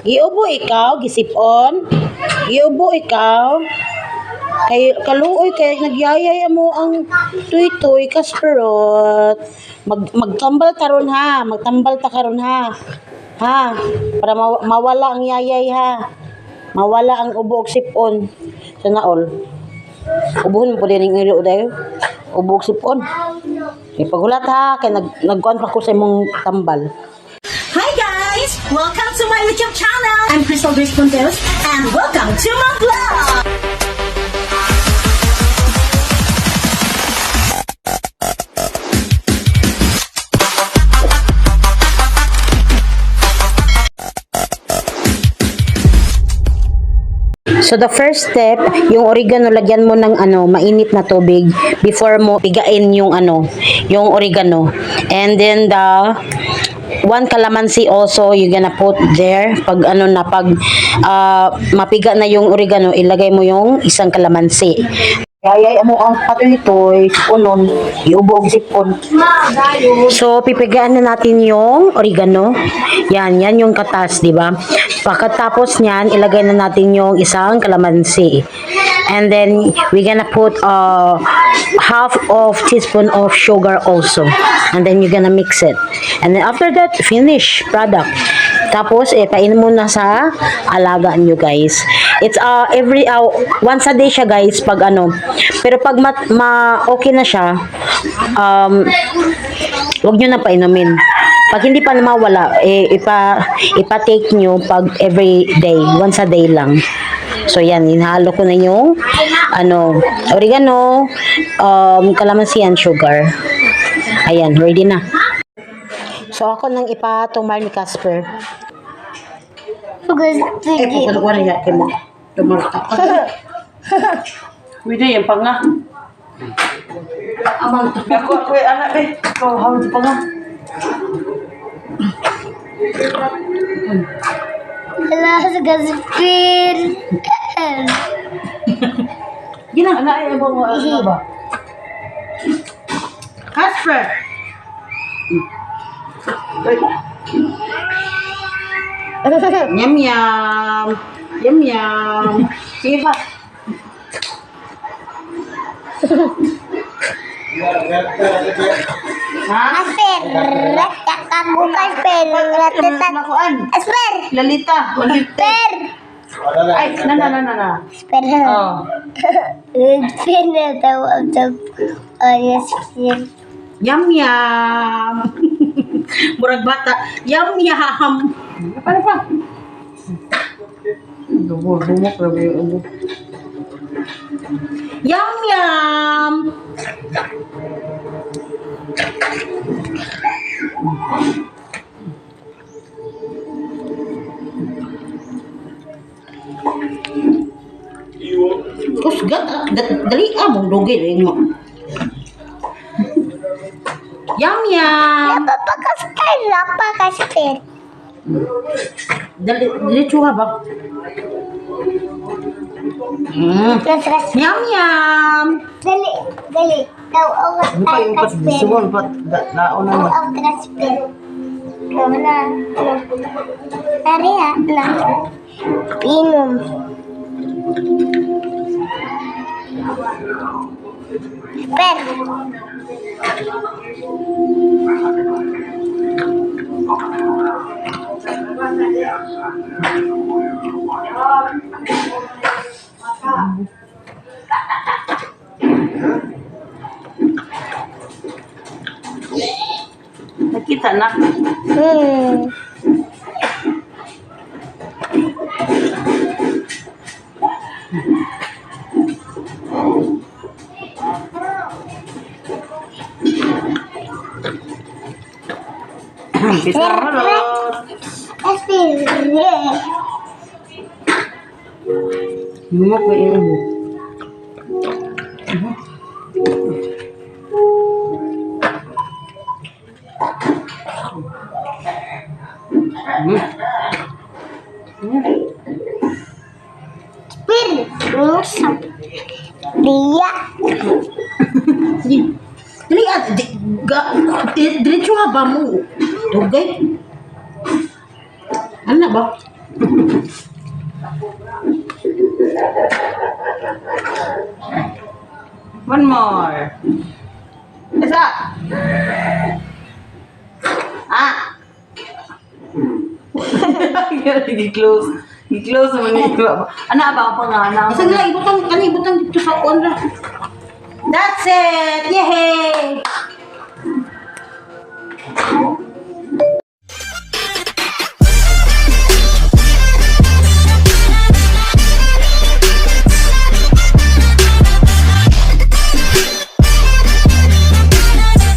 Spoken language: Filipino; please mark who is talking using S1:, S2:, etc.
S1: Giubo ikaw, gisipon. Giubo ikaw. Kay kaluoy kay nagyayay mo ang tuy-tuy kasperot. Magtambal karon ha, magtambal ta karon ha. Ha, para mawala ang yayay ha. Mawala ang ubo ug sipon. Sana all. Ubuhon mo din ning ilo dayo. Ubo ug sipon. Ipagulat ha kay nagkuan pa ko sa imong tambal.
S2: Hi guys! Welcome to my YouTube channel! I'm Crystal Grace Ponteros and welcome to my vlog!
S1: So the first step, yung oregano lagyan mo ng mainit na tubig before mo pigain yung yung oregano. And then the one calamansi also you're gonna put there. Pag mapiga na yung oregano, ilagay mo yung isang calamansi. Yayay mo ang patoy-toy, siponon, iubo og sipon. So pipigaan na natin yung oregano. Yan yung katas, di ba? Pagkatapos niyan, ilagay na natin yung isang calamansi. And then we're gonna put half of teaspoon of sugar also. And then you're gonna mix it. And then after that, finish product. Tapos painin mo na sa alaga nyo guys. It's every once a day siya guys pag Pero pag okay na siya, wag nyo na painumin. Pag hindi pa mawala, ipa-take nyo pag every day, once a day lang. So yan, hinahalo ko na yung oregano, calamansi and sugar. Ayan, ready na. So ako nang ipatumar ni Casper. Pagkakuha na yakin mo. Tumar ka. Wida yan pa nga. Amang ako anak Ikaw hawid pa nga.
S3: Hala, sa Casper.
S1: Gina, anak ay mo ba? Casper. Yum yum. Yum yum. Sige pa.
S3: Casper, kakago Casper. Casper.
S1: Lalita.
S3: Casper.
S1: Ay, na.
S3: Casper.
S1: Oh.
S3: Casper na tawag sa yes.
S1: Yum yum. Murag bata. Yum yum. Ano pa? Bumok na ba yung ubo? Yum yum. Kusgat dali mong dugay mo. Yum yum.
S3: Papa Casper.
S1: Dali chuha ba? Yum yum.
S3: Dali. Tawag ang Casper.
S1: Suwon pa daon na.
S3: Tawag ang Casper. Kamana. Tari lang. Inom. Per.
S1: Nakita na. Bisa halot.
S3: Casper.
S1: Lumok ba yung ubo?
S3: Usap. Dia.
S1: Dili diretso nga ba mo? Dugay. Ano ba?
S2: One more. Isa. Ah. Gi-close. Gi-close naman ito. Ano ba ang pangalan?
S1: Sige lang, ibutang dito sa kuwan ra.
S2: That's it! Yay!